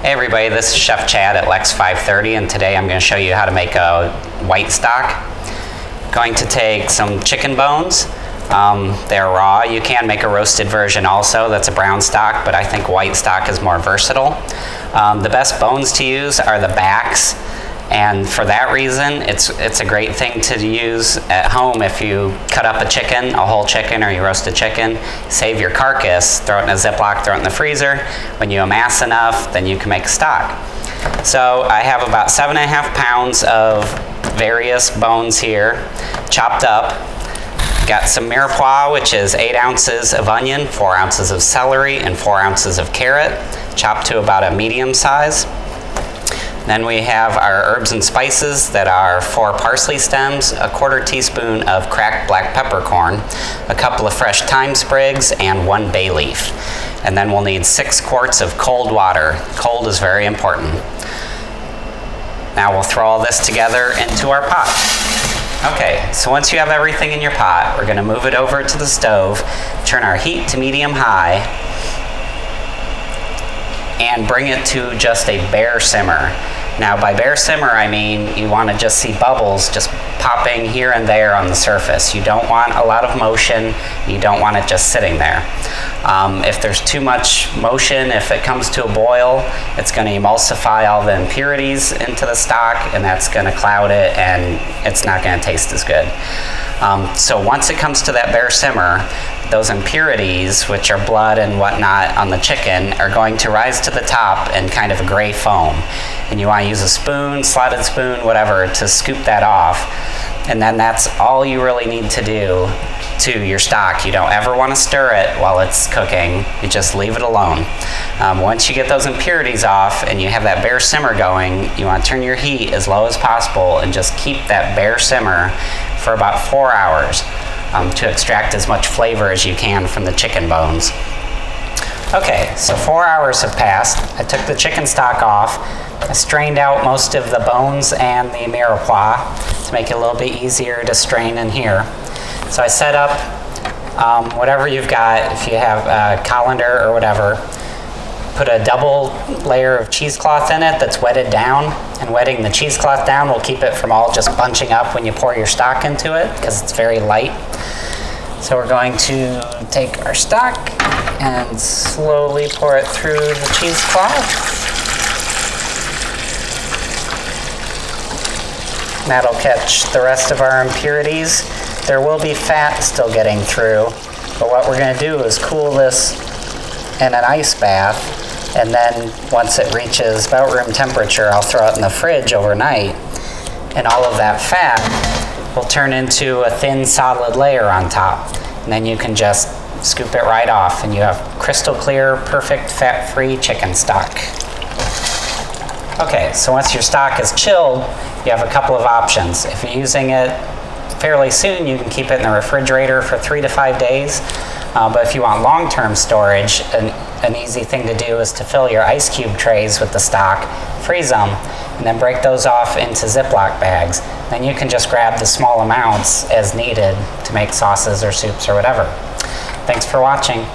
Hey everybody, this is Chef Chad at Lex 530, and today I'm going to show you how to make a white stock. Going to take some chicken bones. They're raw. You can make a roasted version also. That's a brown stock, but I think white stock is more versatile. The best bones to use are the backs, and for that reason, it's a great thing to use at home if you cut up a chicken, a whole chicken, or you roast a chicken. Save your carcass, throw it in a Ziploc, throw it in the freezer. When you amass enough, then you can make a stock. So I have about 7.5 pounds of various bones here, chopped up. Got some mirepoix, which is 8 ounces of onion, 4 ounces of celery, and 4 ounces of carrot, chopped to about a medium size. Then we have our herbs and spices that are 4 parsley stems, a 1/4 teaspoon of cracked black peppercorn, a couple of fresh thyme sprigs, and 1 bay leaf. And then we'll need 6 quarts of cold water. Cold is very important. Now we'll throw all this together into our pot. Okay, so once you have everything in your pot, we're going to move it over to the stove, turn our heat to medium-high, and bring it to just a bare simmer. Now by bare simmer, I mean you want to just see bubbles just popping here and there on the surface. You don't want a lot of motion. You don't want it just sitting there. If there's too much motion, if it comes to a boil, it's going to emulsify all the impurities into the stock, and that's going to cloud it, and it's not going to taste as good. So once it comes to that bare simmer, those impurities, which are blood and whatnot on the chicken, are going to rise to the top in kind of a gray foam. And you want to use a spoon, slotted spoon, whatever, to scoop that off. And then that's all you really need to do to your stock. You don't ever want to stir it while it's cooking. You just leave it alone. Once you get those impurities off and you have that bare simmer going, you want to turn your heat as low as possible and just keep that bare simmer for about 4 hours to extract as much flavor as you can from the chicken bones. Okay, so 4 hours have passed. I took the chicken stock off. I strained out most of the bones and the mirepoix to make it a little bit easier to strain in here. So I set up whatever you've got. If you have a colander or whatever, put a double layer of cheesecloth in it that's wetted down, and wetting the cheesecloth down will keep it from all just bunching up when you pour your stock into it because it's very light. So we're going to take our stock and slowly pour it through the cheesecloth. That'll catch the rest of our impurities. There will be fat still getting through, but what we're going to do is cool this in an ice bath, and then once it reaches about room temperature, I'll throw it in the fridge overnight, and all of that fat will turn into a thin solid layer on top, and then you can just scoop it right off, and you have crystal clear, perfect fat-free chicken stock. Okay, so once your stock is chilled, you have a couple of options. If you're using it fairly soon, you can keep it in the refrigerator for 3 to 5 days. But if you want long-term storage, an easy thing to do is to fill your ice cube trays with the stock, freeze them, and then break those off into Ziploc bags. Then you can just grab the small amounts as needed to make sauces or soups or whatever. Thanks for watching.